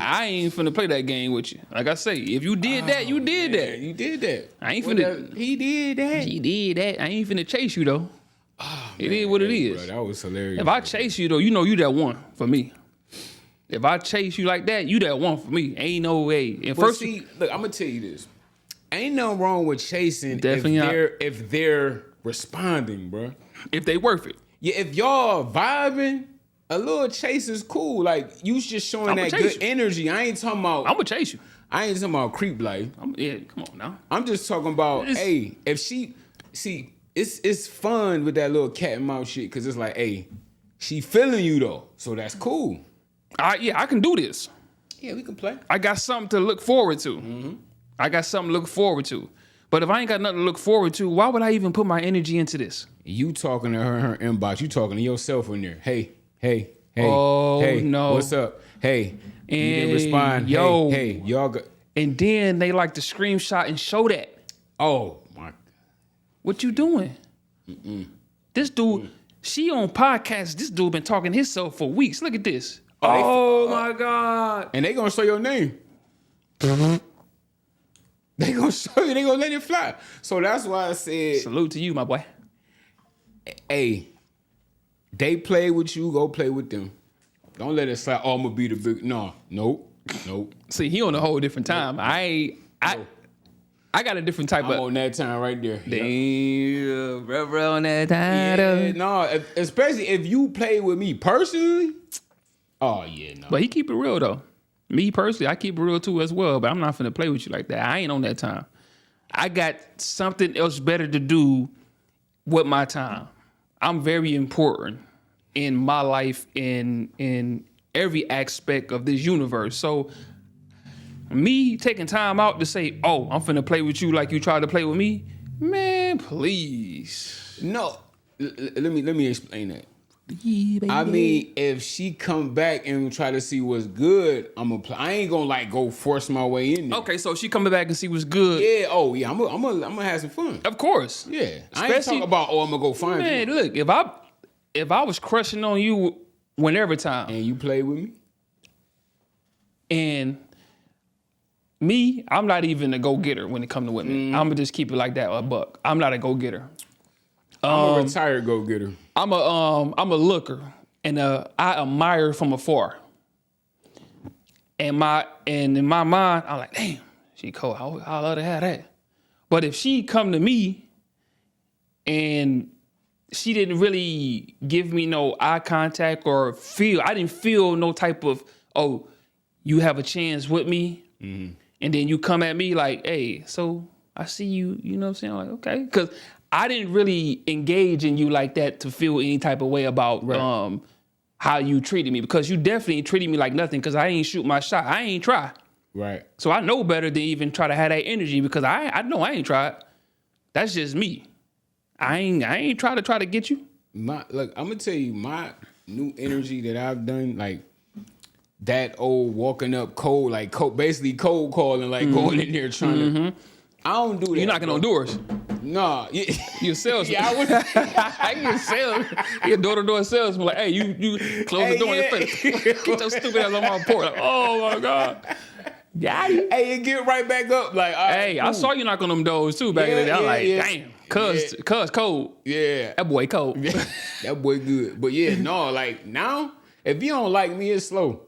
I ain't finna play that game with you. Like I say, if you did that, you did that. You did that. I ain't finna. He did that. He did that. I ain't finna chase you though. It is what it is. Bro, that was hilarious. If I chase you though, you know you that one for me. If I chase you like that, you that one for me. Ain't no way. And But see, look, I'm gonna tell you this. Ain't nothing wrong with chasing Definitely if they're responding, bro. if they worth it. Yeah, if y'all vibing, a little chase is cool. Like you just showing I'ma that chase good you. energy. I ain't talking about. I'm gonna chase you. I ain't talking about creep life. Yeah, come on now. I'm just talking about. It's- Hey, if she see, it's fun with that little cat and mouse shit because it's like, hey, she feeling you though, so that's cool. I can do this. Yeah, we can play. I got something to look forward to. Mm-hmm. I got something to look forward to. But if I ain't got nothing to look forward to, why would I even put my energy into this? You talking to her in her inbox. You talking to yourself in there. Hey. Oh, hey, no. What's up? Hey, you didn't Hey, respond. yo. Hey, y'all got. And then they like to screenshot and show that. Oh my. What you doing? This dude, she on podcast. This dude been talking himself for weeks. Look at this. Oh my God. And they gonna show your name. They gonna show you. They gonna let it fly. So that's why I said, Salute to you, my boy. hey, they play with you. Go play with them. Don't let it slide. Oh, I'm gonna be the big. No, nope. See, he on a whole different time. I got a different type I'm of. on that time right there. Damn, bro, on that Yeah, time. no, especially if you play with me personally. Oh yeah, no. But he keep it real though. Me personally, I keep it real too as well. But I'm not finna play with you like that. I ain't on that time. I got something else better to do with my time. I'm very important in my life in every aspect of this universe. So me taking time out to say, oh, I'm finna play with you like you tried to play with me, man, please. No, let me explain that. I mean, if she come back and try to see what's good, I ain't gonna like go force my way in there. Okay, so she coming back and see what's good. Yeah. Oh yeah. I'm gonna have some fun. Of course. Yeah. I ain't Especially- talking about I'm gonna go find Man, you look, if I was crushing on you whenever time, and you play with me. and me, I'm not even a go-getter when it comes to women. I'm gonna just keep it like that, a buck. I'm not a go-getter. I'm a retired go getter. I'm a looker, and I admire from afar. And in my mind, I'm like, damn, she cold. I love to have that. But if she come to me and she didn't really give me no eye contact or I didn't feel no type of, oh, you have a chance with me. Mm-hmm. And then you come at me like, hey, so I see you, you know what I'm saying? Like, okay. Because I didn't really engage in you like that to feel any type of way about how you treated me, because you definitely treated me like nothing, because I ain't shoot my shot. I ain't try. Right. So I know better than even try to have that energy, because I know I ain't tried. That's just me. I ain't try to get you. Look, I'm gonna tell you my new energy that I've done, like that old walking up cold, like basically cold calling, like going in there trying to. I don't do that. You're knocking on doors. Nah. Yeah. You're a salesman. Yeah, I was. You're a salesman. You're a door-to-door salesman. Like, hey, you close the door in your face. Get your stupid ass on my porch. Like, oh my God. Got it. Hey, you get right back up. Like, all right, Hey, I cool. saw you knock on them doors too back in the day. I'm like, damn, cuz cold. Yeah. That boy cold. That boy good. But yeah, no, like now, if you don't like me, it's slow.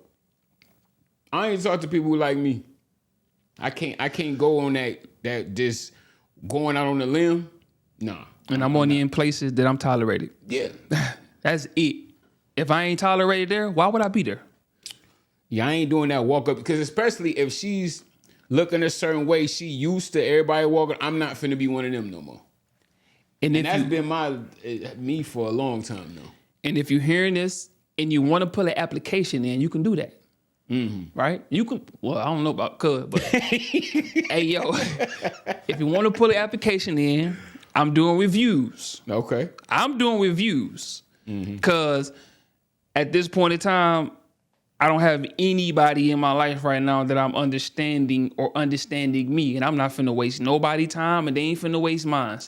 I ain't talk to people who like me. I can't go on that just going out on the limb. Nah. And I'm only in places that I'm tolerated. Yeah. That's it. If I ain't tolerated there, why would I be there? Yeah, I ain't doing that walk up, because especially if she's looking a certain way, she used to everybody walking. I'm not finna be one of them no more. And if that's you, been me for a long time now. and if you're hearing this and you want to put an application in, you can do that. Right? You can. Well, I don't know about cuz, but hey, yo, if you want to put an application in, I'm doing reviews. Okay. I'm doing reviews because at this point in time, I don't have anybody in my life right now that I'm understanding or understanding me, and I'm not finna waste nobody time, and they ain't finna waste mine.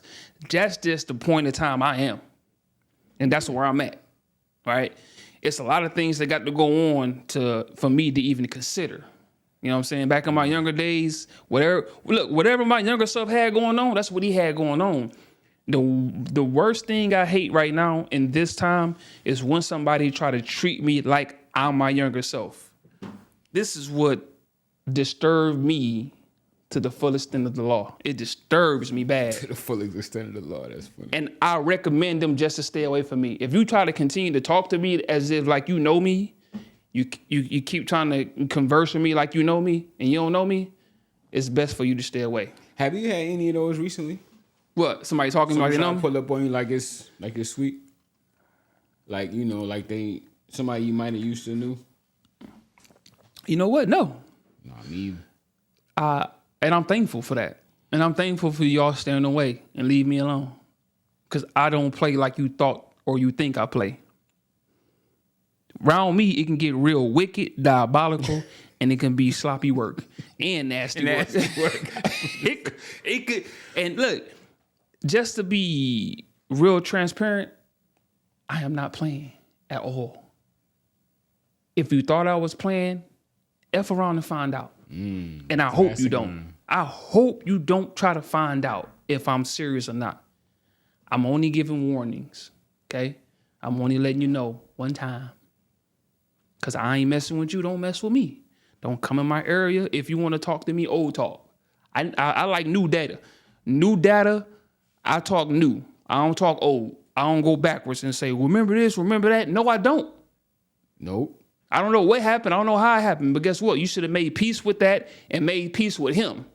That's just the point of time I am, and that's where I'm at. Right? It's a lot of things that got to go on for me to even consider. You know what I'm saying? Back in my younger days, whatever my younger self had going on, that's what he had going on. The worst thing I hate right now in this time is when somebody try to treat me like I'm my younger self. This is what disturbed me to the fullest extent of the law. It disturbs me bad. To the full extent of the law. That's funny. And I recommend them just to stay away from me. If you try to continue to talk to me as if like you know me, you keep trying to converse with me like you know me and you don't know me, it's best for you to stay away. Have you had any of those recently? What? Somebody talking about you know? Pull up on you like it's sweet? Like, you know, like somebody you might have used to knew? You know what? No. Nah, me either. And I'm thankful for that. And I'm thankful for y'all staying away and leave me alone. Because I don't play like you thought or you think I play. Around me, it can get real wicked, diabolical, and it can be sloppy work and nasty work. it could. And look, just to be real transparent, I am not playing at all. If you thought I was playing, F around and find out. And I hope you don't. I hope you don't try to find out if I'm serious or not. I'm only giving warnings, okay? I'm only letting you know one time. Because I ain't messing with you, don't mess with me. Don't come in my area. If you want to talk to me, old talk. I like new data. New data, I talk new. I don't talk old. I don't go backwards and say, remember this, remember that. No, I don't. Nope. I don't know what happened. I don't know how it happened. But guess what? You should have made peace with that and made peace with him.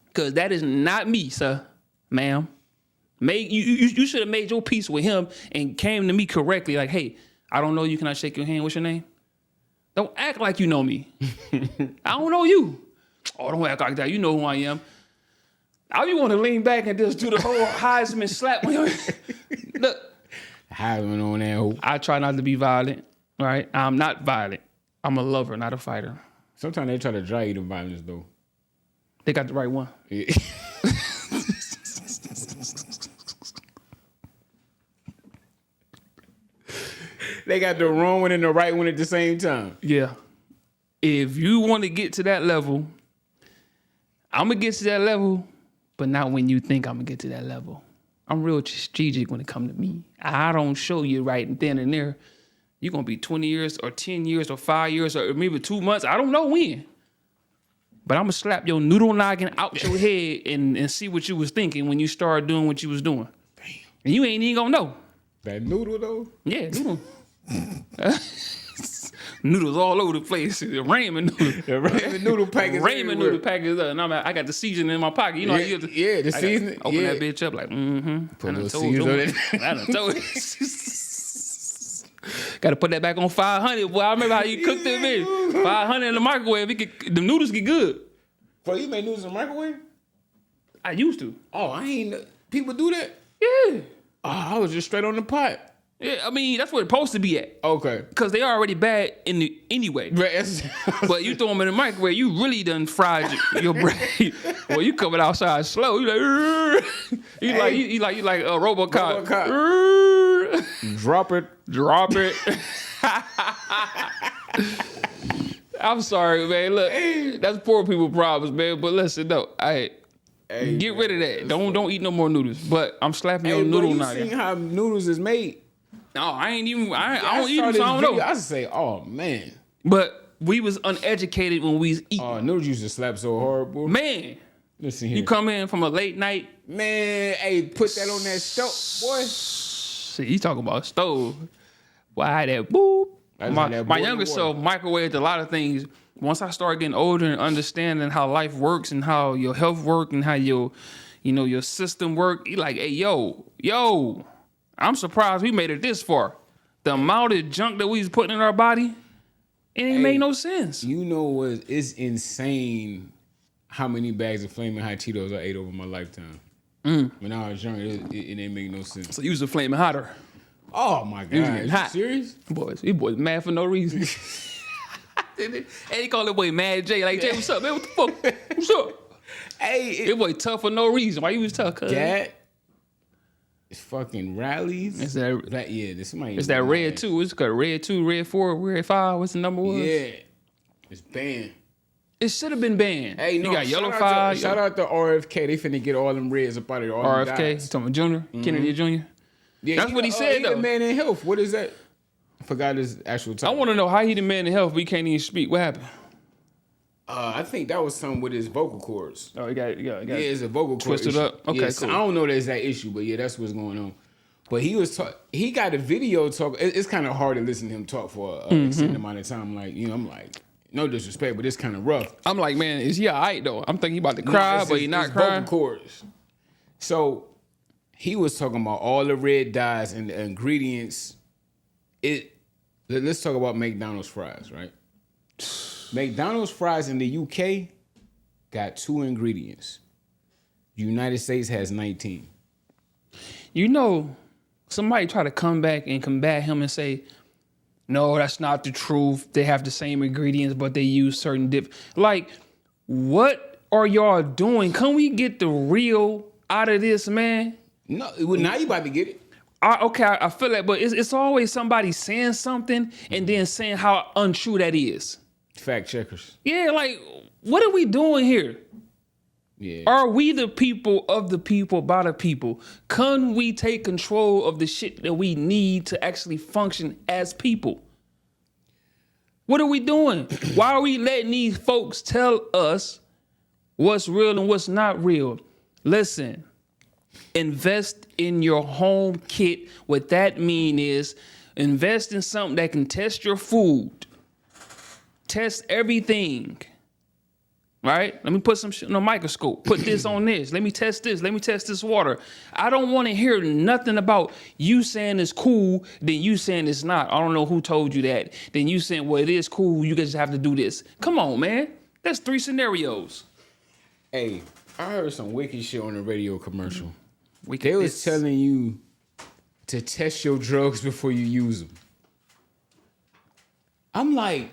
Because that is not me, sir, ma'am. You should have made your peace with him and came to me correctly. Like, hey, I don't know you. Can I shake your hand? What's your name? Don't act like you know me. I don't know you. Oh, don't act like that. You know who I am. Now you want to lean back and just do the whole Heisman slap. Look. Heisman on that hoe. I try not to be violent, right? I'm not violent. I'm a lover, not a fighter. Sometimes they try to drag you to violence, though. They got the right one. Yeah. They got the wrong one and the right one at the same time. Yeah. If you want to get to that level, I'm going to get to that level, but not when you think I'm going to get to that level. I'm real strategic when it comes to me. I don't show you right then and there. You're going to be 20 years or 10 years or 5 years or maybe 2 months. I don't know when. But I'm going to slap your noodle noggin out your head and see what you was thinking when you started doing what you was doing. Damn. And you ain't even going to know. That noodle, though? Yeah, noodle. Noodles all over the place. Ramen noodle. The ramen noodle package. Ramen noodle package. And I got the seasoning in my pocket. You know, the seasoning. Open that bitch up like, Put a little seasoning on it. I done told you. Got to put that back on 500. Boy, I remember how you cooked that bitch. 500 in the microwave. The noodles get good. Bro, you make noodles in the microwave? I used to. Oh, I ain't. People do that? Yeah. Oh, I was just straight on the pot. Yeah, I mean, that's where it's supposed to be at. Okay. Because they already bad anyway. But you throw them in the microwave, you really done fried your brain. Well, you coming outside slow. You like, you like RoboCop. Drop it. I'm sorry, man. Look, that's poor people problems, man. But listen, no, get rid of that. Don't eat no more noodles. But I'm slapping your noodle now. You seen how noodles is made? No, I don't eat them, so I don't know. I just say, oh man. But we was uneducated when we was eating. Oh, noodles used to slap so hard, boy. Man. Listen here. You come in from a late night. Man, hey, put that on that stove, boy. See, you talking about stove. Boy, I had that boop. My younger self microwaved a lot of things. Once I started getting older and understanding how life works and how your health works and how your your system work. You like, hey, yo, I'm surprised we made it this far. The amount of junk that we was putting in our body, it ain't made no sense. You know what? It's insane how many bags of Flaming Hot Cheetos I ate over my lifetime. When I was younger, it didn't make no sense. So you was a flaming hotter. Oh my God! getting Is hot. you serious? These boys mad for no reason. And they call that boy Mad J. Like, Jay, what's up, man? What the fuck? What's up? Hey, That boy tough for no reason. Why you was tough, cuz? that is fucking rallies. It's that, This might. it's that red 2. It's got red 2, red 4, red 5. What's the number was? Yeah, it's banned. It should have been banned. Hey, no, you got yellow shout 5. Shout out to RFK. They finna get all them reds up out of there. All them RFK. guys. You talking about Junior? Kennedy Jr.? Yeah, That's what he said, He the though. man in health. What is that? I forgot his actual I title. want to know how he the man in health, but he can't even speak. What happened? I think that was something with his vocal cords. Oh, he got Yeah, it's a vocal cord twisted issue. up? Okay, Yeah, so cool. I don't know that's that issue, but yeah, that's what's going on. But he got a video talk. It's kind of hard to listen to him talk for an extended amount of time. Like, I'm like, no disrespect, but it's kind of rough. I'm like, man, is he all right, though? I'm thinking he about to cry, but he not crying. Vocal cords. So he was talking about all the red dyes and the ingredients. Let's talk about McDonald's fries, right? McDonald's fries in the UK got 2 ingredients. United States has 19. Somebody try to come back and combat him and say, no, that's not the truth. They have the same ingredients, but they use certain Like, what are y'all doing? Can we get the real out of this, man? No, well, now you about to get it. I feel that, but it's always somebody saying something and then saying how untrue that is. Fact checkers. Yeah, like, what are we doing here? Yeah. Are we the people of the people, by the people? Can we take control of the shit that we need to actually function as people? What are we doing? Why are we letting these folks tell us what's real and what's not real? Listen, invest in your home kit. What that mean is invest in something that can test your food. Test everything. Right? Let me put some shit on a microscope. Put this on this. Let me test this. Let me test this water. I don't want to hear nothing about you saying it's cool, then you saying it's not. I don't know who told you that. Then you saying, well, it is cool. You guys have to do this. Come on, man. That's 3 scenarios. Hey, I heard some wicked shit on the radio commercial. Wicked They was this. telling you to test your drugs before you use them. I'm like,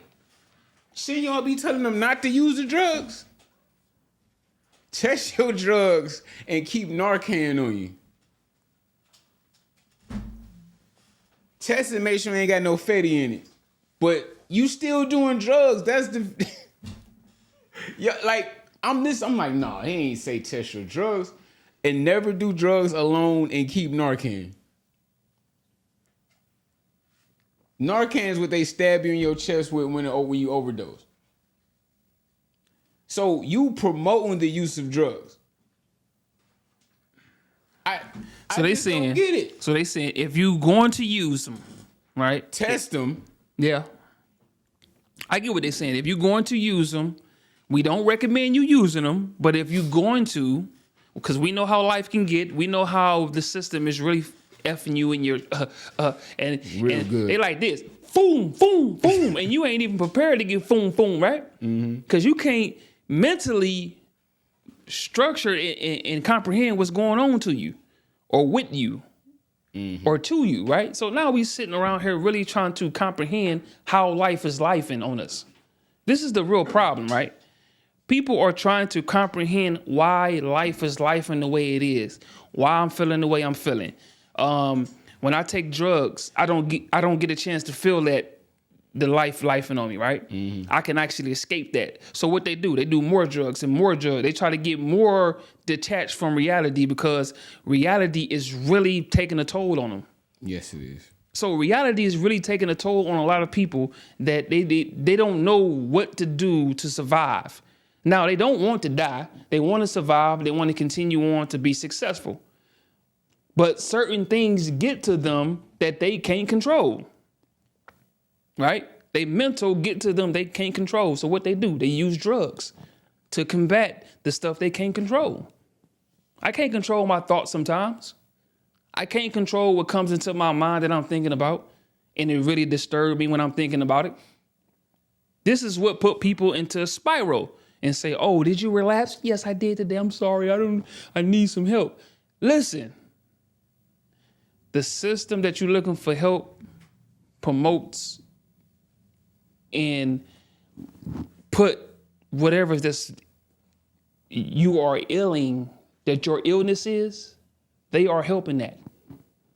shouldn't y'all be telling them not to use the drugs? Test your drugs and keep Narcan on you. Test and make sure you ain't got no fatty in it. But you still doing drugs. That's the... Yeah, like, I'm like, nah, he ain't say test your drugs and never do drugs alone and keep Narcan. Narcan is what they stab you in your chest with when you overdose. So you promoting the use of drugs. So they just don't saying, get it. So they saying if you going to use them, right? Test them. Yeah. I get what they're saying. If you're going to use them, we don't recommend you using them. But if you're going to, because we know how life can get, we know how the system is really effing you in your and good. they like this, boom, boom, boom, and you ain't even prepared to get boom, boom, right? Because you can't mentally structure and comprehend what's going on to you, or with you, or to you, right? So now we sitting around here really trying to comprehend how life is lifing on us. This is the real problem, right? People are trying to comprehend why life is lifing the way it is, why I'm feeling the way I'm feeling. When I take drugs, I don't get a chance to feel that the lifing on me, right? I can actually escape that. So what they do more drugs and more drugs. They try to get more detached from reality because reality is really taking a toll on them. Yes, it is. So reality is really taking a toll on a lot of people that they don't know what to do to survive. Now, they don't want to die. They want to survive. They want to continue on to be successful. But certain things get to them that they can't control, right? They mental get to them they can't control. So what they do, they use drugs to combat the stuff they can't control. I can't control my thoughts sometimes. I can't control what comes into my mind that I'm thinking about, and it really disturbs me when I'm thinking about it. This is what put people into a spiral and say, oh, did you relapse? Yes, I did today. I'm sorry. I need some help. Listen, the system that you're looking for help promotes and put whatever this you are ailing, that your illness is, they are helping that.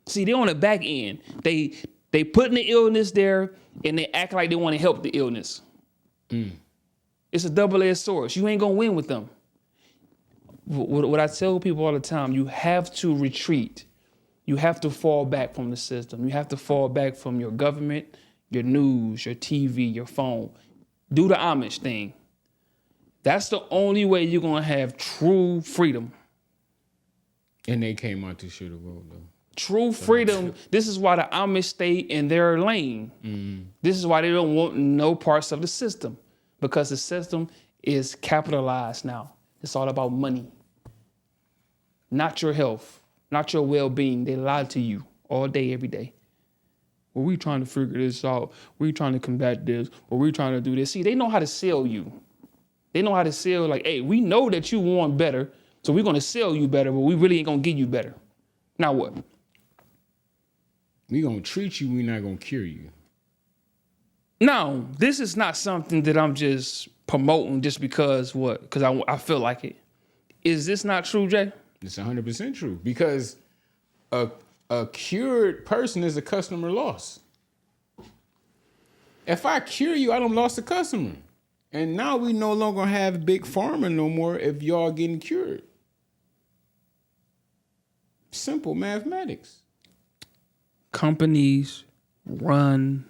See, they're on the back end. They putting the illness there and they act like they want to help the illness. It's a double-edged sword. You ain't gonna win with them. What I tell people all the time, you have to retreat. You have to fall back from the system. You have to fall back from your government, your news, your TV, your phone. Do the Amish thing. That's the only way you're gonna have true freedom. And they came out to shoot a vote, though. True freedom. This is why the Amish stay in their lane. This is why they don't want no parts of the system, because the system is capitalized now. It's all about money, not your health, not your well-being. They lie to you all day, every day. Well, we trying to figure this out. We trying to combat this. Or we trying to do this. See, they know how to sell you. They know how to sell like, hey, we know that you want better, so we're going to sell you better, but we really ain't going to give you better. Now what? We gonna treat you, we not gonna cure you. Now, this is not something that I'm just promoting just because what? Because I feel like it. Is this not true, Jay? It's 100% true, because a cured person is a customer loss. If I cure you, I done lost a customer. And now we no longer have big pharma no more if y'all getting cured. Simple mathematics. Companies run,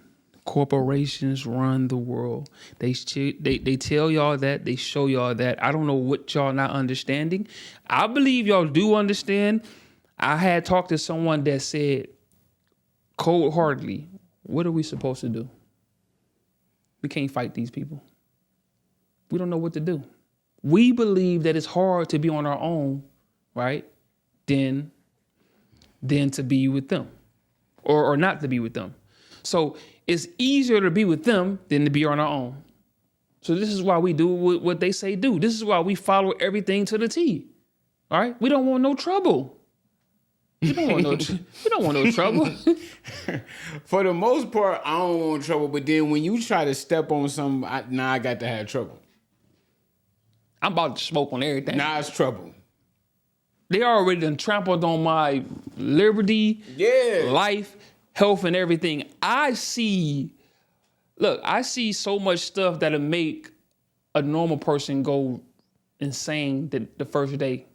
corporations run the world. They tell y'all that, they show y'all that. I don't know what y'all not understanding. I believe y'all do understand. I had talked to someone that said cold-heartedly, what are we supposed to do? We can't fight these people. We don't know what to do. We believe that it's hard to be on our own, right? Than to be with them. Or not to be with them. So it's easier to be with them than to be on our own. So this is why we do what they say do. This is why we follow everything to the T. All right? We don't want no trouble. We don't want no trouble. For the most part, I don't want trouble. But then when you try to step on something, I got to have trouble. I'm about to smoke on everything. Now it's trouble. They already done trampled on my liberty, life, health, and everything. I see so much stuff that'll make a normal person go insane the first day.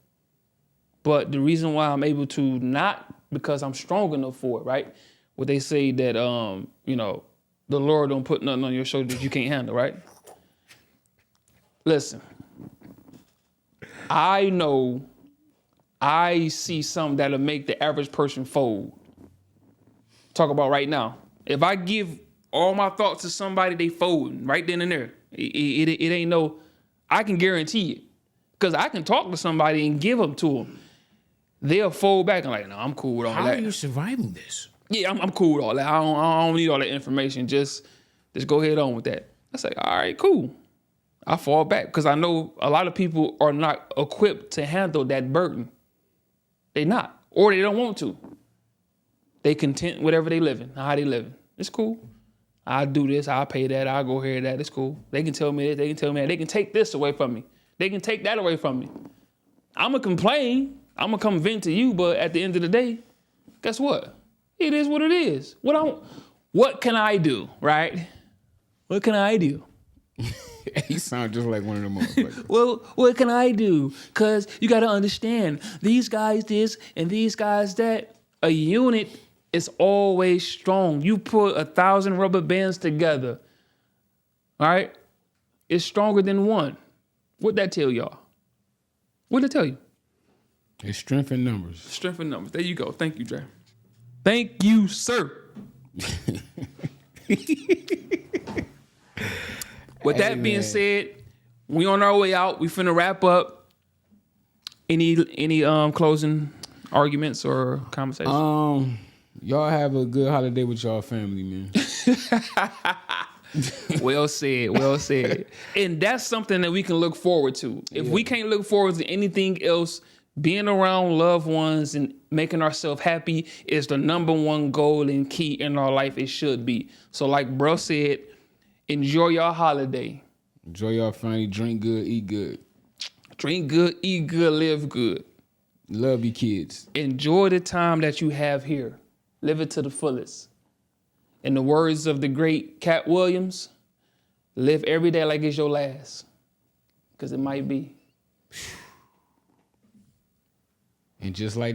But the reason why I'm able to not, because I'm strong enough for it, right? What they say that, the Lord don't put nothing on your shoulder that you can't handle, right? Listen, I know I see something that'll make the average person fold. Talk about right now. If I give all my thoughts to somebody, they folding right then and there. It ain't no, I can guarantee it. Because I can talk to somebody and give them to them. They'll fold back and like, no, I'm cool with all that. How are you surviving this? Yeah, I'm cool with all that. I don't need all that information. Just go ahead on with that. I say, all right, cool. I fall back because I know a lot of people are not equipped to handle that burden. They not, or they don't want to. They content whatever they living, how they living. It's cool. I'll do this, I'll pay that, I'll go here, that. It's cool. They can tell me this, they can tell me that. They can take this away from me. They can take that away from me. I'm going to complain. I'm going to come vent to you, but at the end of the day, guess what? It is what it is. What can I do, right? What can I do? You sound just like one of them motherfuckers. Well, what can I do? Because you got to understand, these guys this and these guys that. A unit is always strong. You put 1,000 rubber bands together, all right? It's stronger than one. What'd that tell y'all? What'd it tell you? It's strength in numbers. Strength in numbers. There you go. Thank you, Jay. Thank you, sir. With that being said, we on our way out. We finna wrap up. Any closing arguments or conversations? Y'all have a good holiday with y'all family, man. Well said, well said. And that's something that we can look forward to. If we can't look forward to anything else, being around loved ones and making ourselves happy is the number one goal and key in our life. It should be. So like bro said, enjoy your holiday. Enjoy y'all family. Drink good, eat good. Drink good, eat good, live good. Love your kids. Enjoy the time that you have here. Live it to the fullest. In the words of the great Cat Williams, live every day like it's your last. Because it might be. And just like